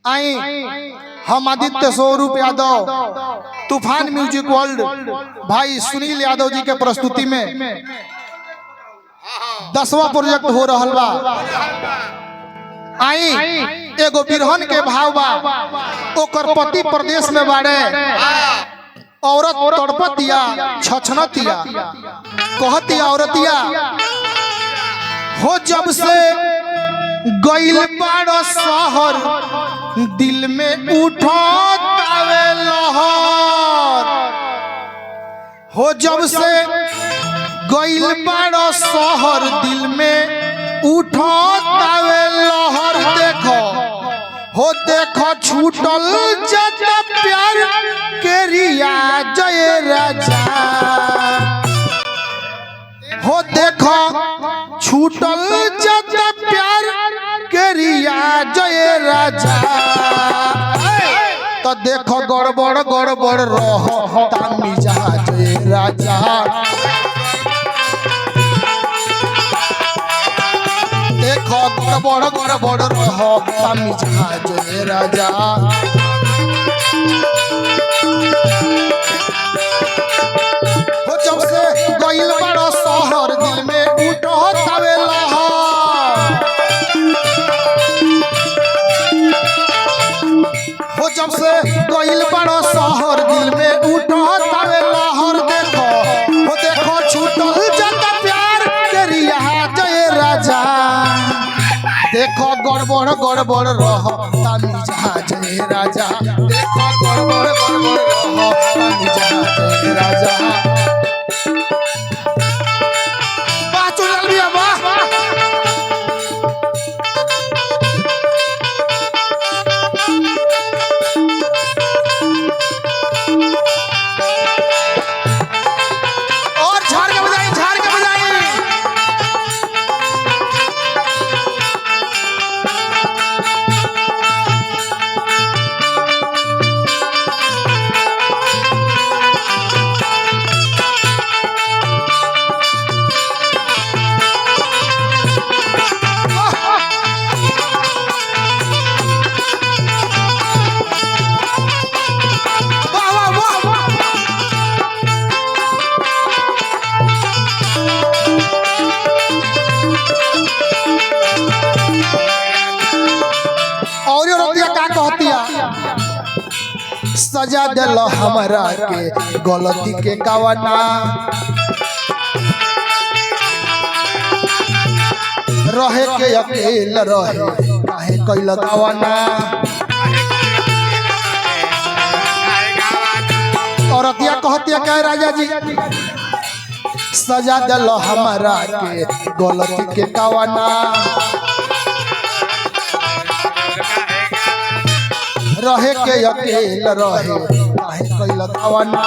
आई हम आदित्य स्वरूप यादव तूफान music world भाई सुनील यादव जी के प्रस्तुति में 10वां प्रोजेक्ट हो रहल बा। आई एगो बिरहन के भाव बा, ओकर पति प्रदेश में बाड़े, औरत तड़पतिया छछनतिया, कहतिया औरतिया हो जब से गइल बाड़ो शहर दिल में उठो तावे लहर। हो जब से गइल बाड़ो शहर दिल में उठो तावे लहर। देखो हो देखो छूटल जत प्यार के रिया जय राजा। हो देखो छूटल जत प्यार के रिया जय राजा। तो देखो गड़बड़ गड़बड़ रहो तामी जहा जय राजा। देखो गड़बड़ गड़बड़ रहो तामी जहा जय राजा। हो जब से गइल बड़ो शहर दिल में उठो तावे लहर। हो जब से गइल बड़ो शहर दिल में उठो तावे लहर। देखो हो देखो छूटल जत प्यार के रिया जय राजा। देखो गड़बड़ गड़बड़ रहो तामी जहा जय राजा। देखो गड़बड़ गड़बड़ रहो तामी जहा जय राजा। वाह चुनल भैया वाह। और झाड़ के बजाई, झाड़ के बजाई। सजा दिल हमरा के गलती के कावना। रहे के अकेल रहे काहे कैल कावना। औरतिया कहतिया कह राजा जी सजा दिल हमरा के गलती के कावना। रहे के अकेल रहे काहे कैल कावना।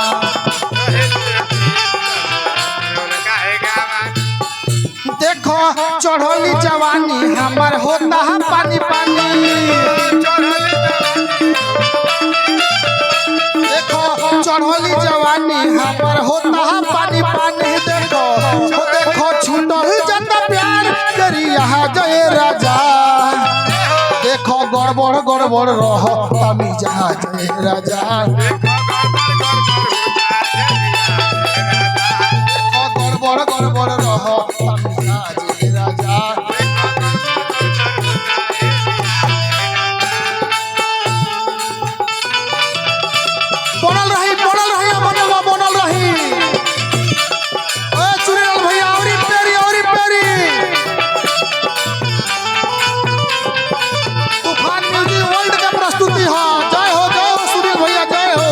देखो चढ़ली जवानी हमार होता है पानी पानी। देखो चढ़ली जवानी हमार होता है पानी पानी। देखो देखो छूटल जत प्यार करिया जय राजा। देखो गड़बड़ गड़बड़ रहो तामी जहा जय राजा। देखो गड़बड़ गड़बड़ रहो तामी जहा जय राजा। बनल रही बनल रही। चुनल भैया औरी पेरी औरी पेरी। तूफान म्यूजिक वर्ल्ड के प्रस्तुति है। जय हो सुनील भैया जय हो।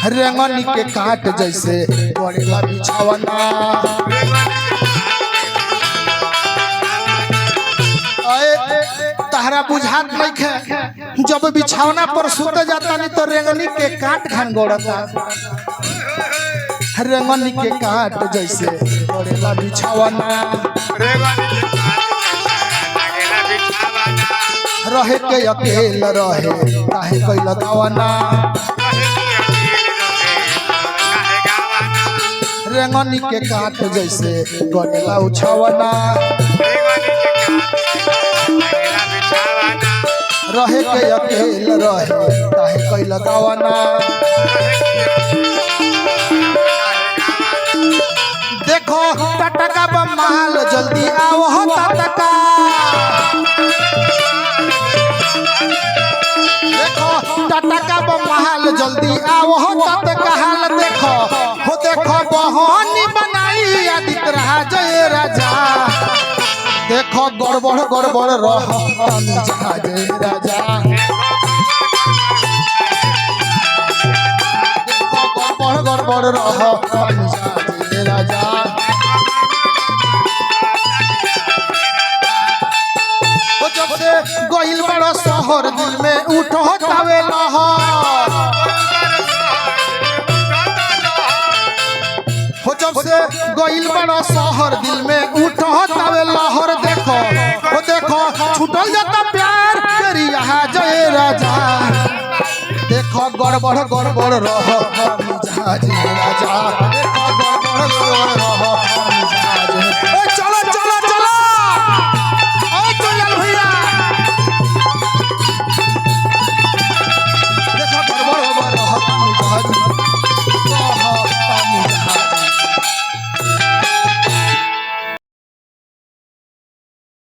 रेंगनी के काट जैसे पड़ेला बिछावना। तहरा बुझात नहीं खे जब बिछौना पर सुत जाता नहीं तो रेंगनी के काट खान गोड़ता रेंगनी के काट जैसे गोड़ेला बिछौना रहे के अकेल रहे काहे कोई लगावना रेंगनी के काट जैसे गोड़ेला उछावना रहे के अकेल रहे काहे कोई लगावना देखो टटका बमाल जल्दी आओ हो टटका देखो टटका बमाल जल्दी आओ हो टटका हाल देखो हो देखो बहनी बनाई आदित रहा जय राजा देखो गड़बड़ गड़बड़ रह जय राजा देखो गड़बड़ गड़बड़ रह जय राजा जब से गोइल बड़ो शहर दिल में उठो तावे लहर हो जब से गोइल बड़ो शहर दिल में उठो तावे लहर देखो हो देखो छूटल जाता प्यार तेरी यहाँ जय राजा देखो गड़बड़ गड़बड़ रह